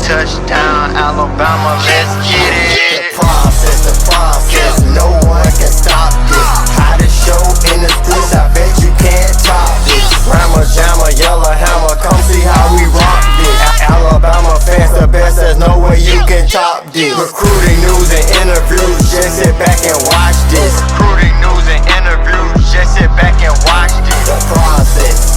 Touchdown, Alabama, let's get it. The process, no one can stop this. Hottest show in the streets, I bet you can't top this. Rammer, jammer, yellow hammer, come see how we rock this. Alabama fans, the best, there's no way you can top this. Recruiting news and interviews, just sit back and watch this. Recruiting news and interviews, just sit back and watch this. The process.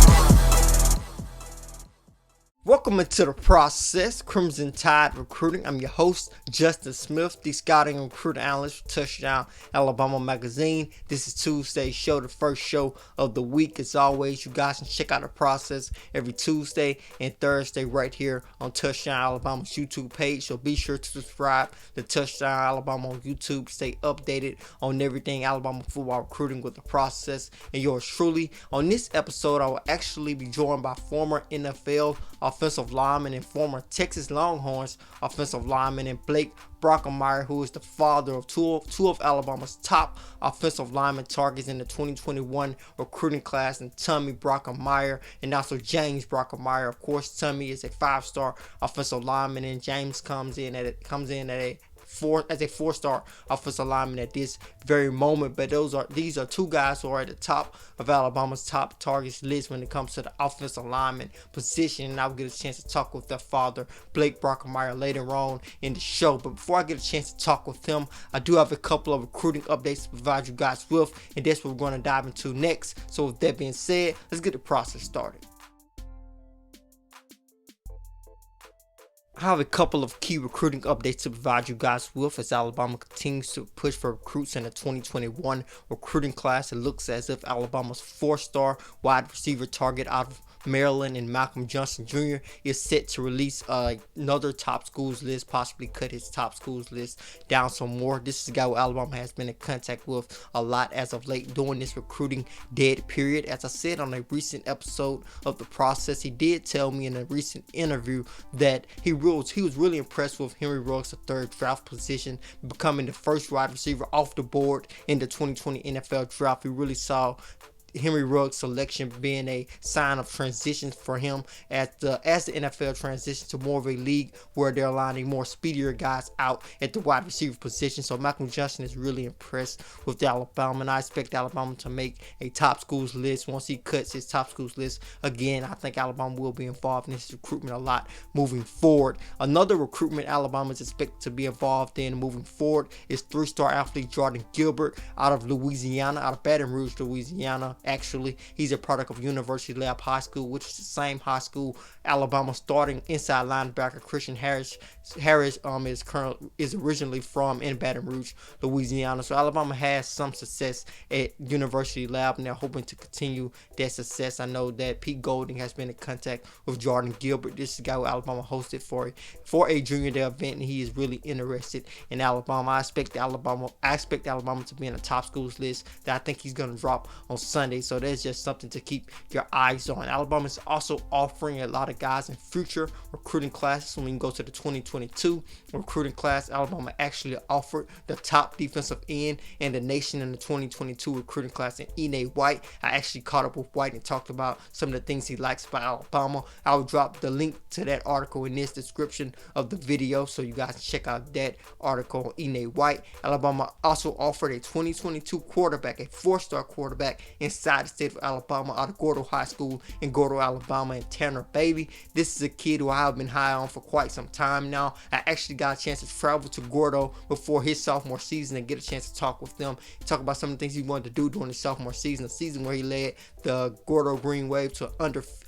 Welcome into The Process, Crimson Tide Recruiting. I'm your host, Justin Smith, the scouting and recruiting analyst for Touchdown Alabama Magazine. This is Tuesday's show, the first show of the week. As always, you guys can check out The Process every Tuesday and Thursday right here on Touchdown Alabama's YouTube page. So be sure to subscribe to Touchdown Alabama on YouTube to stay updated on everything Alabama football recruiting with The Process and yours truly. On this episode, I will actually be joined by former NFL offensive lineman and former Texas Longhorns offensive lineman and Blake Brockermeyer, who is the father of two of Alabama's top offensive lineman targets in the 2021 recruiting class, and Tommy Brockermeyer and also James Brockermeyer. Of course, Tommy is a 5-star offensive lineman, and James comes in at a four-star offensive lineman at this very moment. But these are two guys who are at the top of Alabama's top targets list when it comes to the offensive lineman position. And I'll get a chance to talk with their father, Blake Brockermeyer, later on in the show. But before I get a chance to talk with him, I do have a couple of recruiting updates to provide you guys with, and that's what we're going to dive into next. So with that being said, let's get the process started. I have a couple of key recruiting updates to provide you guys with as Alabama continues to push for recruits in the 2021 recruiting class. It looks as if Alabama's 4-star wide receiver target out of Maryland and Malcolm Johnson Jr. is set to release another top schools list, possibly cut his top schools list down some more. This is a guy who Alabama has been in contact with a lot as of late during this recruiting dead period. As I said on a recent episode of The Process, he did tell me in a recent interview that he was really impressed with Henry Ruggs, the third draft position, becoming the first wide receiver off the board in the 2020 NFL draft. He really saw Henry Ruggs' selection being a sign of transition for him as the NFL transitions to more of a league where they're aligning more speedier guys out at the wide receiver position. So Malcolm Johnson is really impressed with Alabama, and I expect Alabama to make a top schools list once he cuts his top schools list again. I think Alabama will be involved in this recruitment a lot moving forward. Another recruitment Alabama is expected to be involved in moving forward is 3-star athlete Jordan Gilbert out of Louisiana, out of Baton Rouge, Louisiana. Actually, he's a product of University Lab High School, which is the same high school Alabama starting inside linebacker Christian Harris is originally from in Baton Rouge, Louisiana. So Alabama has some success at University Lab, and they're hoping to continue that success. I know that Pete Golding has been in contact with Jordan Gilbert. This is a guy who Alabama hosted for a junior day event, and he is really interested in Alabama. I expect Alabama to be in the top schools list that I think he's going to drop on Sunday. So that's just something to keep your eyes on. Alabama is also offering a lot of guys in future recruiting classes. When you go to the 2022 recruiting class, Alabama actually offered the top defensive end in the nation in the 2022 recruiting class in Ene White. I actually caught up with White and talked about some of the things he likes about Alabama. I will drop the link to that article in this description of the video, so you guys can check out that article on Ene White. Alabama also offered a 2022 quarterback, a 4-star quarterback inside the state of Alabama, out of Gordo High School in Gordo, Alabama, and Tanner Bailey. This is a kid who I have been high on for quite some time now. I actually got a chance to travel to Gordo before his sophomore season and get a chance to talk with them, talk about some of the things he wanted to do during his sophomore season, a season where he led the Gordo Green Wave to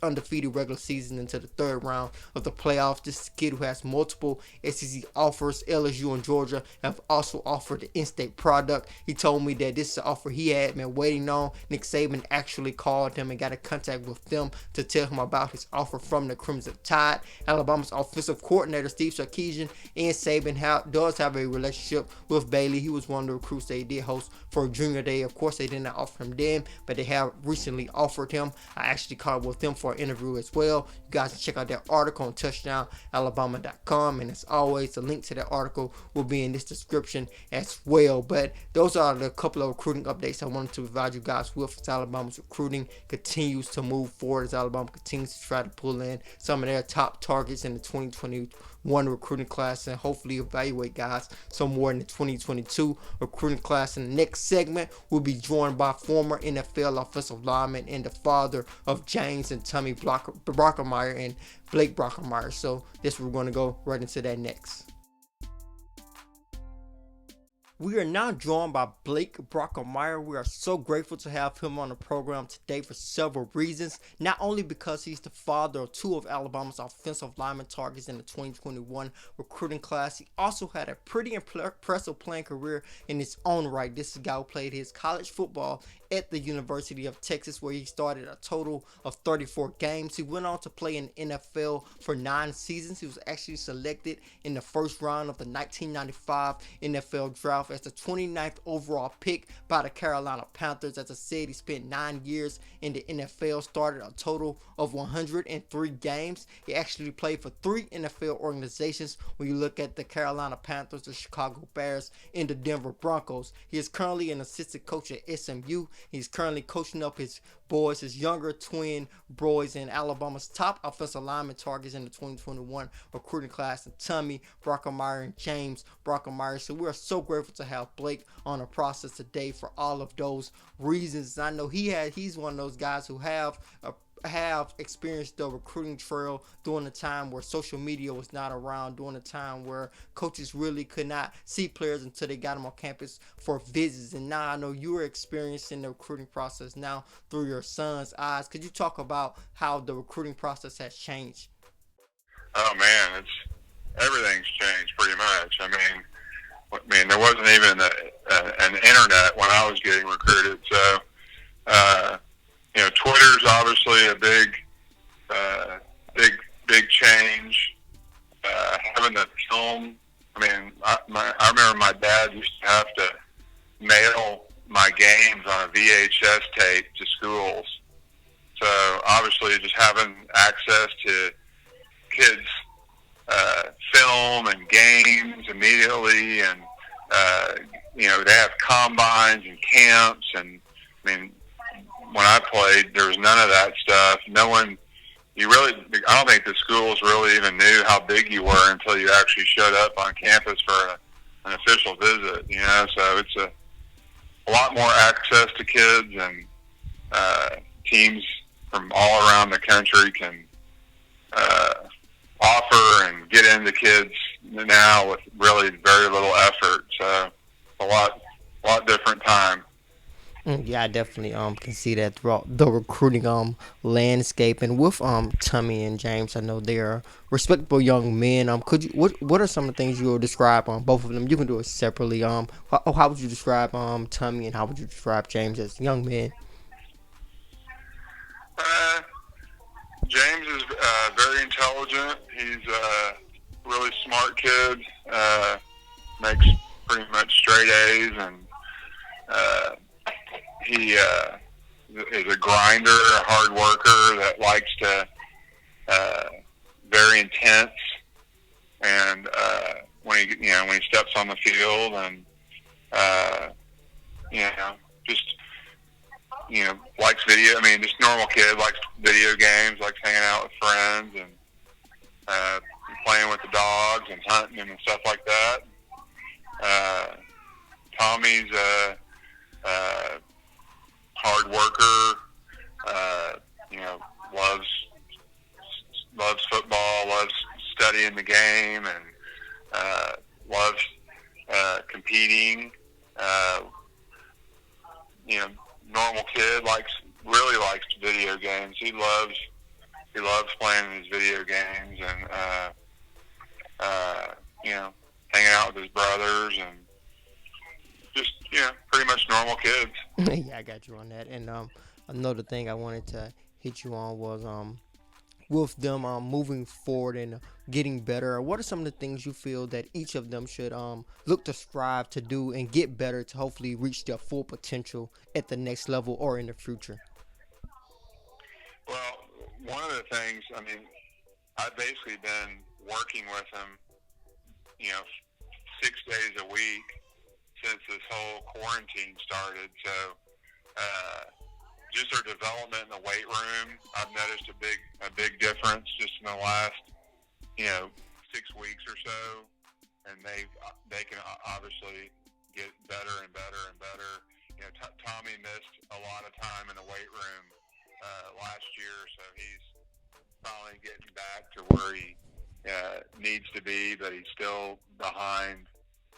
undefeated regular season into the third round of the playoffs. This is a kid who has multiple SEC offers. LSU and Georgia have also offered the in-state product. He told me that this is an offer he had been waiting on. Nick Saban actually called him and got in contact with them to tell him about his offer from the Crimson Tide. Alabama's offensive coordinator Steve Sarkisian and Saban does have a relationship with Bailey. He was one of the recruits they did host for Junior Day. Of course, they did not offer him then, but they have recently offered him. I actually caught up with them for an interview as well. You guys can check out that article on touchdownalabama.com, and as always, the link to that article will be in this description as well. But those are the couple of recruiting updates I wanted to provide you guys with. as Alabama's recruiting continues to move forward, as Alabama continues to try to pull in some of their top targets in the 2021 recruiting class, and hopefully evaluate guys some more in the 2022 recruiting class. In the next segment, we'll be joined by former NFL offensive lineman and the father of James and Tommy Brockermeyer and Blake Brockermeyer. So this, we're going to go right into that next. We are now joined by Blake Brockermeyer. We are so grateful to have him on the program today for several reasons. Not only because he's the father of two of Alabama's offensive lineman targets in the 2021 recruiting class, he also had a pretty impressive playing career in his own right. This is a guy who played his college football at the University of Texas, where he started a total of 34 games. He went on to play in the NFL for 9 seasons. He was actually selected in the first round of the 1995 NFL draft as the 29th overall pick by the Carolina Panthers. As I said, he spent 9 years in the NFL, started a total of 103 games. He actually played for 3 NFL organizations when you look at the Carolina Panthers, the Chicago Bears, and the Denver Broncos. He is currently an assistant coach at SMU. He's currently coaching up his boys, his younger twin boys, and Alabama's top offensive lineman targets in the 2021 recruiting class, and Tommy Brockermeyer and James Brockermeyer. So we are so grateful to have Blake on the process today for all of those reasons. I know he's one of those guys who have experienced the recruiting trail during the time where social media was not around, during the time where coaches really could not see players until they got them on campus for visits. And now I know you are experiencing the recruiting process now through your son's eyes. Could you talk about how the recruiting process has changed? Oh man, everything's changed pretty much. I mean, there wasn't even an internet when I was getting recruited, so Twitter's obviously a big change. Having the film, I mean, I remember my dad used to have to mail my games on a VHS tape to schools. So obviously, just having access to kids' film and games immediately, and they have combines and camps, and I mean, when I played, there was none of that stuff. I don't think the schools really even knew how big you were until you actually showed up on campus for an official visit, so it's a lot more access to kids, and teams from all around the country can offer and get into kids now with really very little effort. So a lot different time. Yeah, I definitely can see that throughout the recruiting landscape. And with Tommy and James, I know they are respectable young men. Could you what are some of the things you would describe on both of them? You can do it separately. How would you describe Tommy, and how would you describe James as young men? James is very intelligent. He's a really smart kid. Makes pretty much straight A's, and he is a grinder, a hard worker that likes to very intense. And when he steps on the field, and likes video. I mean, just normal kid, likes video games, likes hanging out with friends, and playing with the dogs and hunting and stuff like that. Tommy's a hard worker. Loves football, loves studying the game, and loves competing. Normal kid really likes video games. He loves playing his video games, and hanging out with his brothers, and just pretty much normal kids. Yeah, I got you on that. And another thing I wanted to hit you on was with them moving forward and getting better. What are some of the things you feel that each of them should look to strive to do and get better to hopefully reach their full potential at the next level or in the future? Well, one of the things, I mean, I've basically been working with them, 6 days a week since this whole quarantine started. So just their development in the weight room. I've noticed a big difference just in the last 6 weeks or so, and they can obviously get better and better and better. Tommy missed a lot of time in the weight room last year, so he's finally getting back to where he needs to be, but he's still behind.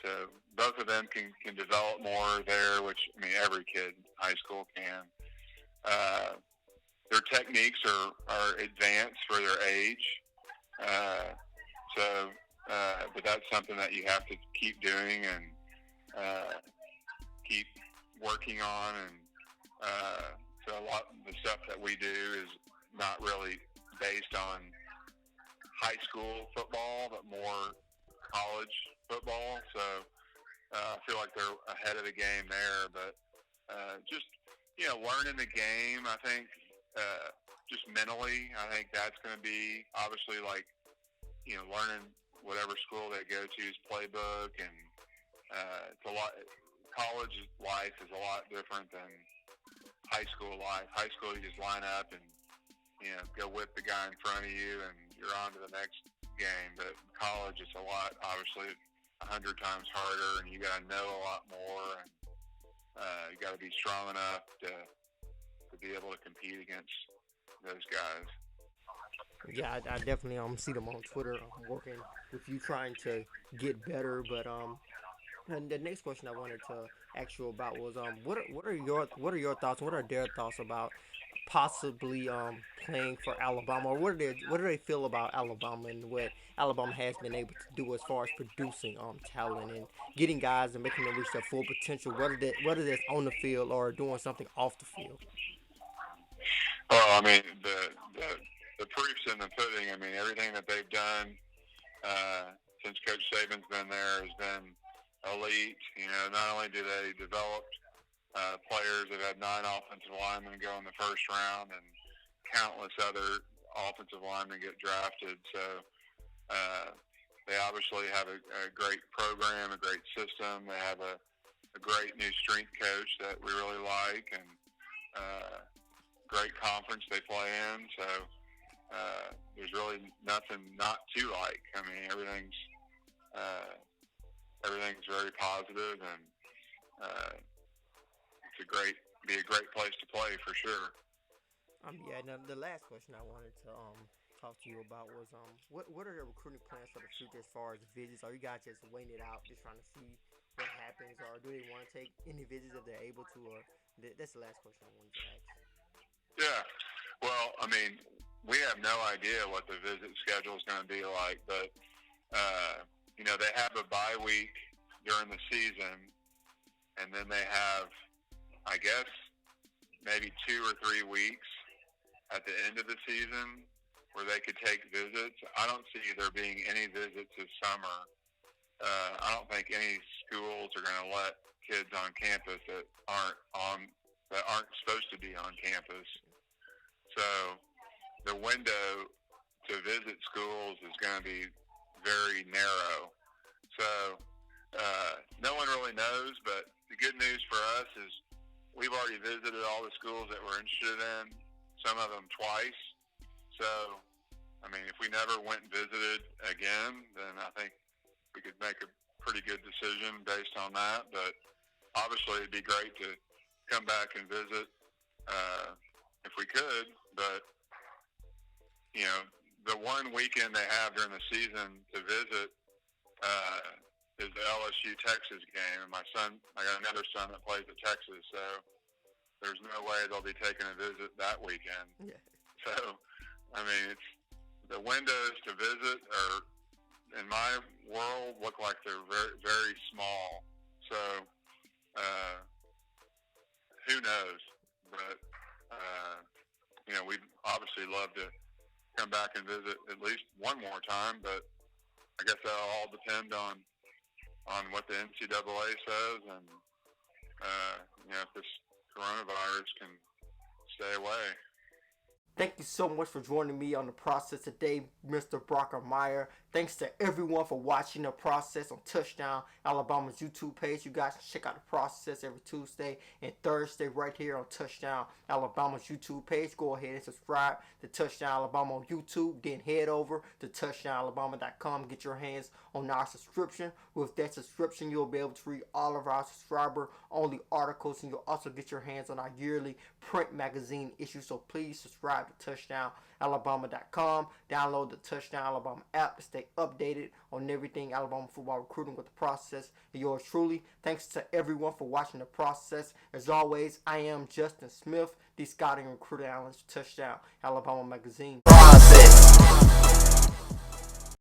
So both of them can develop more there, which every kid in high school can. Their techniques are advanced for their age, but that's something that you have to keep doing and keep working on. And so a lot of the stuff that we do is not really based on high school football, but more college football. So I feel like they're ahead of the game there. But just learning the game, I think just mentally, I think that's going to be obviously like learning whatever school they go to's playbook, and it's a lot. College life is a lot different than high school life. High school, you just line up and go whip the guy in front of you, and you're on to the next game. But college, it's a lot, obviously, 100 times harder, and you got to know a lot more, and you got to be strong enough to be able to compete against those guys. Yeah, I definitely see them on Twitter. I'm working with you, trying to get better. But and the next question I wanted to ask you about was what are your thoughts? What are their thoughts about possibly playing for Alabama, or what do they feel about Alabama and what Alabama has been able to do as far as producing talent and getting guys and making them reach their full potential, whether that's on the field or doing something off the field? Well, the proof's in the pudding. Everything that they've done since Coach Saban's been there has been elite. Not only do they develop players, they've had 9 offensive linemen go in the first round, and countless other offensive linemen get drafted. So they obviously have a great program, a great system. They have a great new strength coach that we really like, and great conference they play in. So there's really nothing not to like. Everything's very positive, and be a great place to play for sure. Yeah. Now the last question I wanted to talk to you about was what are the recruiting plans for the future as far as visits? Are you guys just waiting it out, just trying to see what happens, or do they want to take any visits if they're able to? Or that's the last question I wanted to ask. Yeah. Well, we have no idea what the visit schedule is going to be like, but they have a bye week during the season, and then they have, I guess, maybe 2 or 3 weeks at the end of the season where they could take visits. I don't see there being any visits this summer. I don't think any schools are going to let kids on campus that aren't supposed to be on campus. So the window to visit schools is going to be very narrow. So no one really knows, but the good news for us is we've already visited all the schools that we're interested in, some of them twice. So, if we never went and visited again, then I think we could make a pretty good decision based on that. But obviously it'd be great to come back and visit if we could. But, the one weekend they have during the season to visit is the LSU Texas game. And I got another son that plays at Texas, so there's no way they'll be taking a visit that weekend. Yeah. So, it's the windows to visit are, in my world, look like they're very, very small. So, who knows? But, we'd obviously love to come back and visit at least one more time, but I guess that'll all depend on what the NCAA says, and if this coronavirus can stay away. Thank you so much for joining me on the process today, Mr. Brockermeyer. Thanks to everyone for watching the process on Touchdown Alabama's YouTube page. You guys can check out the process every Tuesday and Thursday right here on Touchdown Alabama's YouTube page. Go ahead and subscribe to Touchdown Alabama on YouTube. Then head over to touchdownalabama.com. Get your hands on our subscription. With that subscription, you'll be able to read all of our subscriber-only articles, and you'll also get your hands on our yearly print magazine issue. So please subscribe to touchdownalabama.com. Download the Touchdown Alabama app to stay updated on everything Alabama football recruiting with the process. And yours truly, thanks to everyone for watching the process. As always, I am Justin Smith, the scouting and recruiting analyst for Touchdown Alabama magazine.